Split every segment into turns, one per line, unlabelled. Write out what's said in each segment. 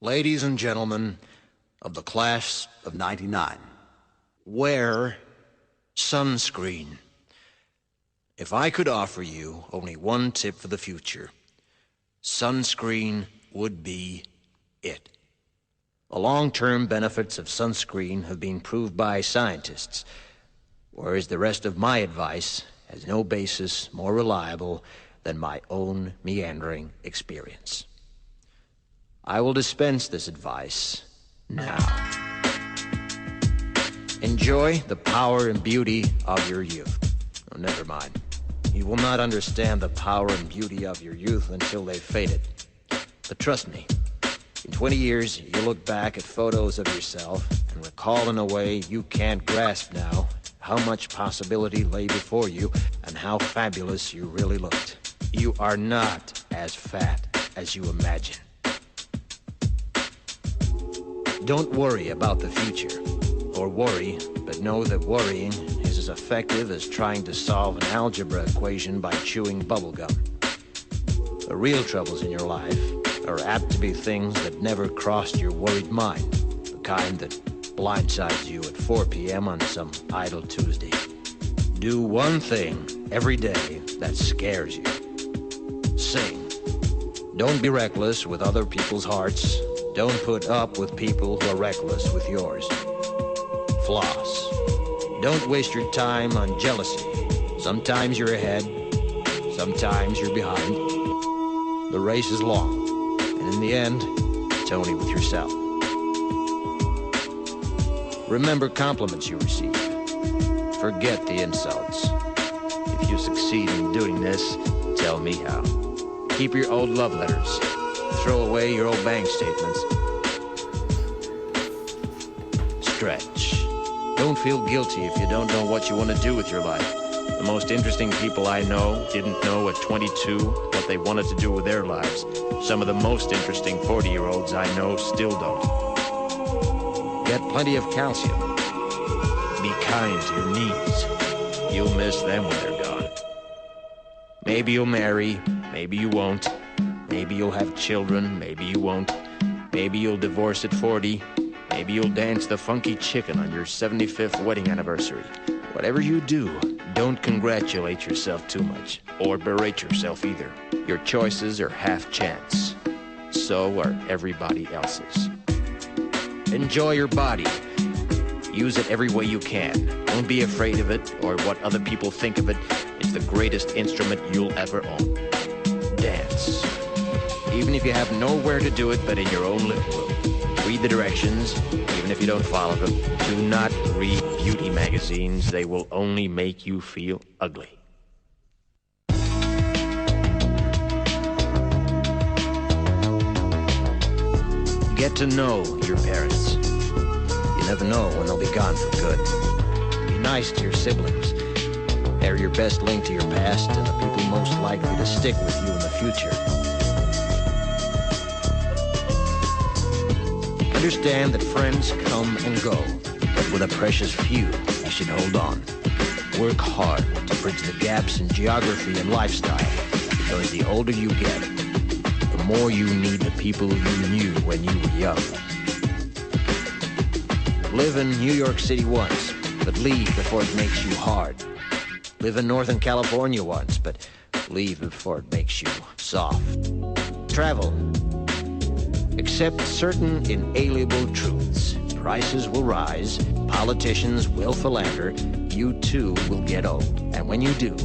Ladies and gentlemen of the class of '99, wear sunscreen. If I could offer you only one tip for the future, sunscreen would be it. The long-term benefits of sunscreen have been proved by scientists, whereas the rest of my advice has no basis more reliable than my own meandering experience. I will dispense this advice now. Enjoy the power and beauty of your youth. Oh, never mind. You will not understand the power and beauty of your youth until they've faded. But trust me, in 20 years, you'll look back at photos of yourself and recall in a way you can't grasp now how much possibility lay before you and how fabulous you really looked. You are not as fat as you imagine. Don't worry about the future, or worry, but know that worrying is as effective as trying to solve an algebra equation by chewing bubblegum. The real troubles in your life are apt to be things that never crossed your worried mind, the kind that blindsides you at 4 p.m. on some idle Tuesday. Do one thing every day that scares you. Sing. Don't be reckless with other people's hearts. Don't put up with people who are reckless with yours. Floss. Don't waste your time on jealousy. Sometimes you're ahead, sometimes you're behind. The race is long, and in the end, it's only with yourself. Remember compliments you receive. Forget the insults. If you succeed in doing this, tell me how. Keep your old love letters. Throw away your old bank statements. Stretch. Don't feel guilty if you don't know what you want to do with your life. The most interesting people I know didn't know at 22 what they wanted to do with their lives. Some of the most interesting 40-year-olds I know still don't. Get plenty of calcium. Be kind to your knees. You'll miss them when they're gone. Maybe you'll marry, maybe you won't. Maybe you'll have children, maybe you won't. Maybe you'll divorce at 40. Maybe you'll dance the funky chicken on your 75th wedding anniversary. Whatever you do, don't congratulate yourself too much, or berate yourself either. Your choices are half chance. So are everybody else's. Enjoy your body. Use it every way you can. Don't be afraid of it, or what other people think of it. It's the greatest instrument you'll ever own. Dance. Even if you have nowhere to do it but in your own living room. Read the directions, even if you don't follow them. Do not read beauty magazines. They will only make you feel ugly. Get to know your parents. You never know when they'll be gone for good. Be nice to your siblings. They're your best link to your past and the people most likely to stick with you in the future. Understand that friends come and go, but with a precious few, you should hold on. Work hard to bridge the gaps in geography and lifestyle, because the older you get, the more you need the people you knew when you were young. Live in New York City once, but leave before it makes you hard. Live in Northern California once, but leave before it makes you soft. Travel. Accept certain inalienable truths. Prices will rise, politicians will philander, you too will get old. And when you do,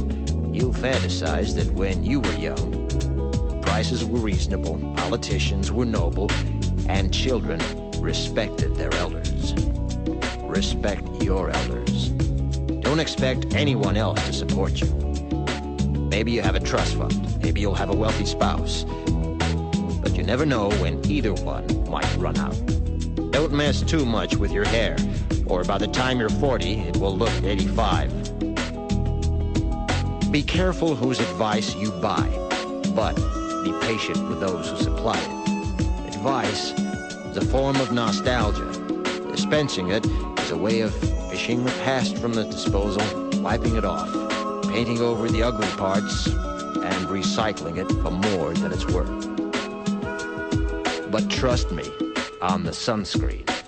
you'll fantasize that when you were young, prices were reasonable, politicians were noble, and children respected their elders. Respect your elders. Don't expect anyone else to support you. Maybe you have a trust fund, maybe you'll have a wealthy spouse. But you never know when either one might run out. Don't mess too much with your hair, or by the time you're 40, it will look 85. Be careful whose advice you buy, but be patient with those who supply it. Advice is a form of nostalgia. Dispensing it is a way of fishing the past from the disposal, wiping it off, painting over the ugly parts, and recycling it for more than it's worth. But trust me on the sunscreen.